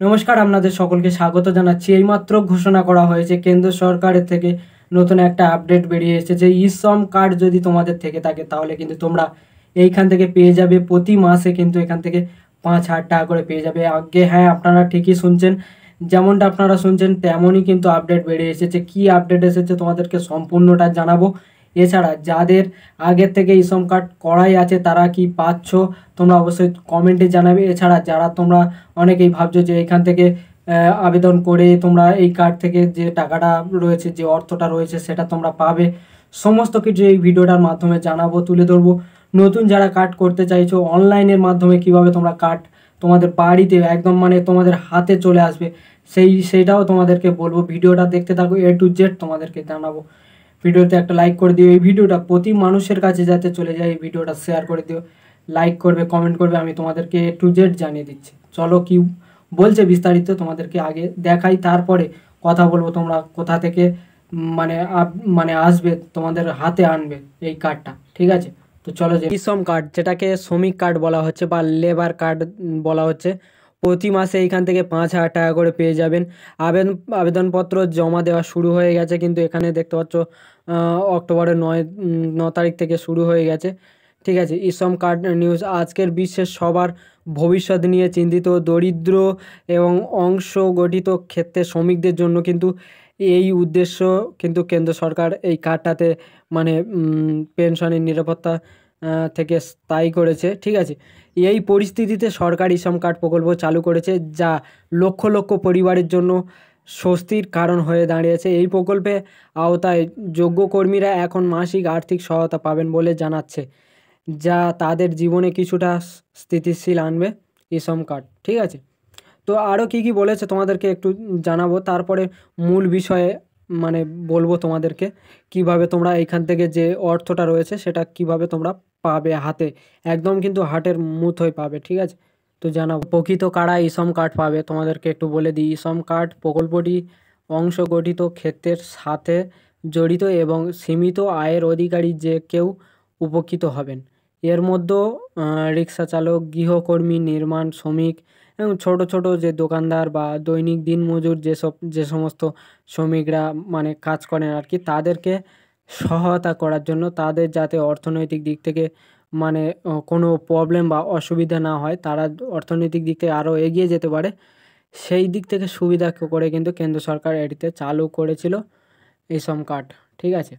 নমস্কার, আপনাদের সকলকে স্বাগত জানাচ্ছি। এইমাত্র ঘোষণা করা হয়েছে কেন্দ্র সরকারের থেকে নতুন একটা আপডেট বেরিয়ে এসেছে। ই-শ্রম কার্ড যদি তোমাদের থেকে থাকে তাহলে কিন্তু তোমরা এইখান থেকে পেয়ে যাবে প্রতি মাসে কিন্তু এখান থেকে 5,000 টাকা করে পেয়ে যাবে। আগে হ্যাঁ, আপনারা ঠিকই শুনছেন, যেমনটা আপনারা শুনছেন তেমনই কিন্তু আপডেট বেরিয়ে এসেছে। কি আপডেট এসেছে তোমাদেরকে সম্পূর্ণটা জানাবো। এছাড়া যাদের আগের থেকে ই-শ্রম কার্ড করাই আছে তারা কি পাচ্ছ তোমরা অবশ্যই কমেন্টে জানাবে। এছাড়া যারা তোমরা অনেকেই ভাবছো যে এখান থেকে আবেদন করে তোমরা এই কার্ড থেকে যে টাকাটা রয়েছে, যে অর্থটা রয়েছে সেটা তোমরা পাবে, সমস্ত কিছু এই ভিডিওটার মাধ্যমে জানাবো, তুলে ধরবো। নতুন যারা কার্ড করতে চাইছো অনলাইনের মাধ্যমে কিভাবে তোমরা কার্ড তোমাদের বাড়িতে একদম মানে তোমাদের হাতে চলে আসবে সেইটাও তোমাদেরকে বলবো। ভিডিওটা দেখতে থাকো, A to Z তোমাদেরকে জানাবো। ভিডিওতে একটা লাইক করে দিও, এই ভিডিওটা প্রতি মানুষের কাছে যাতে চলে যায় এই ভিডিওটা শেয়ার করে দিও, লাইক করবে, কমেন্ট করবে, আমি তোমাদেরকে A to Z জানিয়ে দিচ্ছি। চলো কি বলছে বিস্তারিত তোমাদেরকে আগে দেখাই, তারপরে কথা বলবো তোমরা কোথা থেকে মানে আসবে তোমাদের হাতে আনবে এই কার্ডটা, ঠিক আছে? তো চলো, যে ই-শ্রম কার্ড যেটাকে শ্রমিক কার্ড বলা হচ্ছে বা লেবার কার্ড বলা হচ্ছে, প্রতি মাসে এইখান থেকে 5,000 টাকা করে পেয়ে যাবেন। আবেদনপত্র জমা দেওয়া শুরু হয়ে গেছে, কিন্তু এখানে দেখতে পাচ্ছ অক্টোবরের 9 তারিখ থেকে শুরু হয়ে গেছে, ঠিক আছে? ই-শ্রম কার্ড নিউজ। আজকের বিশ্বের সবার ভবিষ্যৎ নিয়ে চিন্তিত দরিদ্র এবং অংশগঠিত ক্ষেত্রে শ্রমিকদের জন্য কিন্তু এই উদ্দেশ্য কিন্তু কেন্দ্র সরকার এই কার্ডটাতে মানে পেনশনের নিরাপত্তা থেকে স্থায়ী করেছে, ঠিক আছে? এই পরিস্থিতিতে সরকার ই-শ্রম কার্ড প্রকল্প চালু করেছে, যা লক্ষ লক্ষ পরিবারের জন্য স্বস্তির কারণ হয়ে দাঁড়িয়েছে। এই প্রকল্পে আওতায় যোগ্য কর্মীরা এখন মাসিক আর্থিক সহায়তা পাবেন বলে জানাচ্ছে, যা তাদের জীবনে কিছুটা স্থিতিশীল আনবে ই-শ্রম কার্ড, ঠিক আছে? তো আরও কী কী বলেছে তোমাদেরকে একটু জানাবো, তারপরে মূল বিষয়ে মানে বলবো তোমাদেরকে কিভাবে তোমরা এইখান থেকে যে অর্থটা রয়েছে সেটা কিভাবে তোমরা পাবে হাতে, একদম কিন্তু হাটের মুঠোয় পাবে, ঠিক আছে? তো জানাবো প্রকৃত কারা ই-শ্রম কার্ড পাবে তোমাদেরকে একটু বলে দিই। ই-শ্রম কার্ড প্রকল্পটি অংশগঠিত ক্ষেত্রের সাথে জড়িত এবং সীমিত আয়ের অধিকারী যে কেউ উপকৃত হবেন। এর মধ্যেও রিক্সা চালক, গৃহকর্মী, নির্মাণ শ্রমিক এবং ছোট ছোট যে দোকানদার বা দৈনিক দিনমজুর যে সমস্ত শ্রমিকরা মানে কাজ করেন আর কি, তাদেরকে সহায়তা করার জন্য তাদের যাতে অর্থনৈতিক দিক থেকে মানে কোনো প্রবলেম বা অসুবিধা না হয়, তারা অর্থনৈতিক দিক থেকে আরও এগিয়ে যেতে পারে, সেই দিক থেকে সুবিধা করে কিন্তু কেন্দ্র সরকার এটিতে চালু করেছিল ই-শ্রম কার্ড, ঠিক আছে?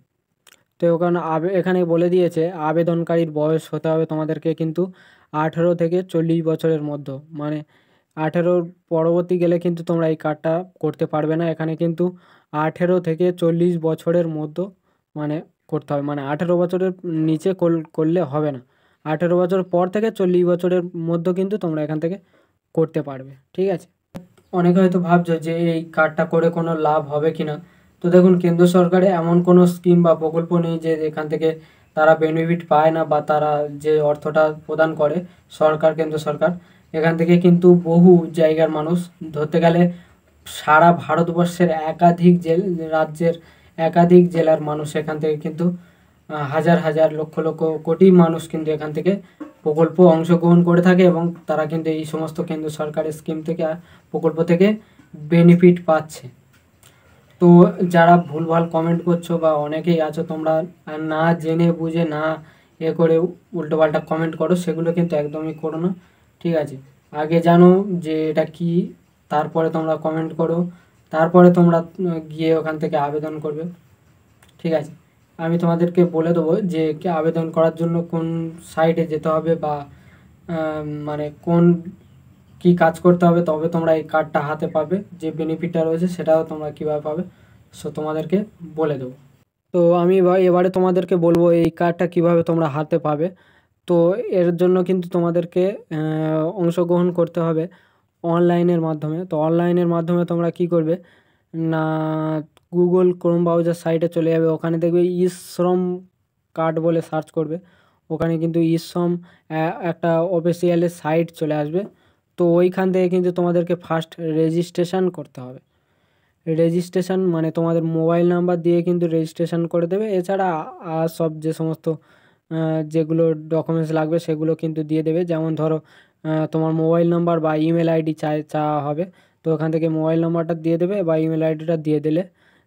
তো ওখানে এখানে বলে দিয়েছে আবেদনকারীর বয়স হতে হবে তোমাদেরকে কিন্তু 18 থেকে 40 বছরের মধ্যে, মানে 18 পরবর্তী গেলে কিন্তু তোমরা এই কার্ডটা করতে পারবে না। এখানে কিন্তু 18 থেকে 40 বছরের মধ্যে মানে করতে হবে, মানে 18 বছরের নিচে করলে হবে না। 18 বছর পর থেকে 40 বছরের মধ্যে কিন্তু তোমরা এখান থেকে করতে পারবে, ঠিক আছে? অনেকে হয়তো ভাবছো যে এই কার্ডটা করে কোনো লাভ হবে কি না। তো দেখুন, কেন্দ্র সরকারে এমন কোনো স্কিম বা প্রকল্প নেই যে এখান থেকে তারা বেনিফিট পায় না, বা তারা যে অর্থটা প্রদান করে সরকার, কেন্দ্র সরকার, এখান থেকে কিন্তু বহু জায়গার মানুষ, ধরতে গেলে সারা ভারতবর্ষের একাধিক রাজ্যের একাধিক জেলার মানুষ এখান থেকে কিন্তু হাজার হাজার লক্ষ লক্ষ কোটি মানুষ কিন্তু এখান থেকে প্রকল্প অংশগ্রহণ করে থাকে, এবং তারা কিন্তু এই সমস্ত কেন্দ্র সরকারের স্কিম থেকে প্রকল্প থেকে বেনিফিট পাচ্ছে। তো যারা ভুলভাল কমেন্ট করছো বা অনেকেই আছো তোমরা না জেনে বুঝে না করে উল্টোপাল্টা কমেন্ট করো, সেগুলো কিন্তু একদমই করো না, ঠিক আছে? আগে জানো যে এটা কি, তারপরে তোমরা কমেন্ট করো, তারপরে তোমরা গিয়ে ওখান থেকে আবেদন করবে, ঠিক আছে? আমি তোমাদেরকে বলে দেবো যে আবেদন করার জন্য কোন সাইটে যেতে হবে, বা মানে কোন কি কাজ করতে হবে, তবে তোমরা এই কার্ডটা হাতে পাবে। যে বেনিফিটটা রয়েছে সেটাও তোমরা কীভাবে পাবে তোমাদেরকে বলে দেবো। তো আমি এবারে তোমাদেরকে বলবো এই কার্ডটা কিভাবে তোমরা হাতে পাবে। তো এর জন্য কিন্তু তোমাদেরকে অংশগ্রহণ করতে হবে অনলাইনের মাধ্যমে। তো অনলাইনের মাধ্যমে তোমরা কি করবে না, গুগল ক্রোম ব্রাউজার সাইটে চলে যাবে, ওখানে দেখবে ই-শ্রম কার্ড বলে সার্চ করবে, ওখানে কিন্তু ই-শ্রম একটা অফিসিয়ালের সাইট চলে আসবে। তো ওইখান থেকে কিন্তু তোমাদেরকে ফার্স্ট রেজিস্ট্রেশন করতে হবে। রেজিস্ট্রেশন মানে তোমাদের মোবাইল নাম্বার দিয়ে কিন্তু রেজিস্ট্রেশন করে দেবে। এছাড়া সব যে সমস্ত যেগুলো ডকুমেন্টস লাগবে সেগুলো কিন্তু দিয়ে দেবে, যেমন ধরো তোমার মোবাইল নাম্বার বা ইমেল আইডি চাওয়া হবে। তো ওখান থেকে মোবাইল নাম্বারটা দিয়ে দেবে বা ইমেল আইডিটা দিয়ে দিলে,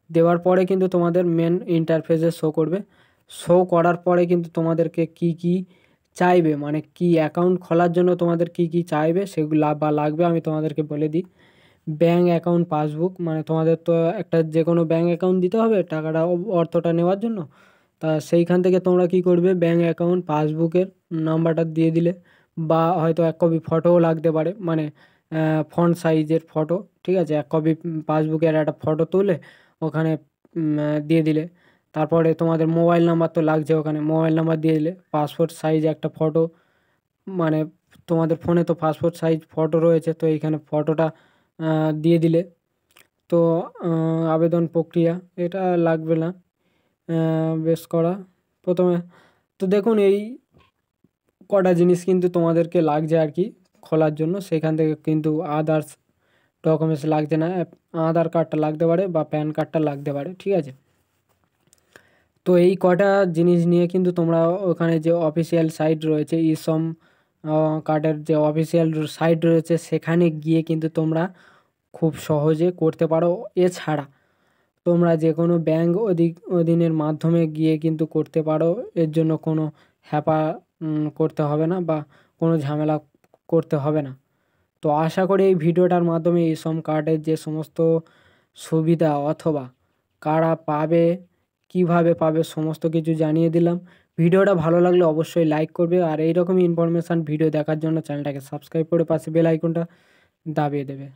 দেওয়ার পরে কিন্তু তোমাদের মেন ইন্টারফেসে শো করবে। শো করার পরে কিন্তু তোমাদেরকে কি কি চাইবে, মানে কি অ্যাকাউন্ট খোলার জন্য তোমাদের কি কি চাইবে সেগুলো বা লাগবে আমি তোমাদেরকে বলে দিই। ব্যাঙ্ক অ্যাকাউন্ট পাসবুক, মানে তোমাদের তো একটা যে কোনো ব্যাঙ্ক অ্যাকাউন্ট দিতে হবে টাকাটা অর্থটা নেওয়ার জন্য। তা সেইখান থেকে তোমরা কি করবে, ব্যাঙ্ক অ্যাকাউন্ট পাসবুকের নাম্বারটা দিয়ে দিলে, বা হয়তো 1 কপি ফটোও লাগতে পারে, মানে ফন্ট সাইজের ফটো, ঠিক আছে, 1 কপি পাসবুকের একটা ফটো তুলে ওখানে দিয়ে দিলে। তারপরে তোমাদের মোবাইল নাম্বার তো লাগছে, ওখানে মোবাইল নাম্বার দিয়ে দিলে, পাসপোর্ট সাইজ একটা ফটো, মানে তোমাদের ফোনে তো পাসপোর্ট সাইজ ফটো রয়েছে, তো এইখানে ফটোটা দিয়ে দিলে। তো আবেদন প্রক্রিয়া এটা লাগবে না বেশ করা প্রথমে। তো দেখুন এই কটা জিনিস কিন্তু তোমাদেরকে লাগছে আর কি খোলার জন্য। সেখান থেকে কিন্তু আদার্স ডকুমেন্টস লাগছে না, আধার কার্ডটা লাগতে পারে বা প্যান কার্ডটা লাগতে পারে, ঠিক আছে। তো এই কটা জিনিস নিয়ে কিন্তু তোমরা ওখানে যে অফিসিয়াল সাইট রয়েছে, ইশ্রম কার্ডের যে অফিসিয়াল সাইট রয়েছে সেখানে গিয়ে কিন্তু তোমরা খুব সহজে করতে পারো। এছাড়া তোমরা যে কোনো ব্যাঙ্ক অধীনের মাধ্যমে গিয়ে কিন্তু করতে পারো, এর জন্য কোনো হ্যাপা করতে হবে না বা কোনো ঝামেলা করতে হবে না। তো আশা করি এই ভিডিওটার মাধ্যমে এই শ্রম কার্ডের যে সমস্ত সুবিধা অথবা কারা পাবে, কিভাবে পাবে, সমস্ত কিছু জানিয়ে দিলাম। ভিডিওটা ভালো লাগলে অবশ্যই লাইক করবে, আর এইরকমই ইনফরমেশান ভিডিও দেখার জন্য চ্যানেলটাকে সাবস্ক্রাইব করে পাশে বেল আইকনটা দাবিয়ে দেবে।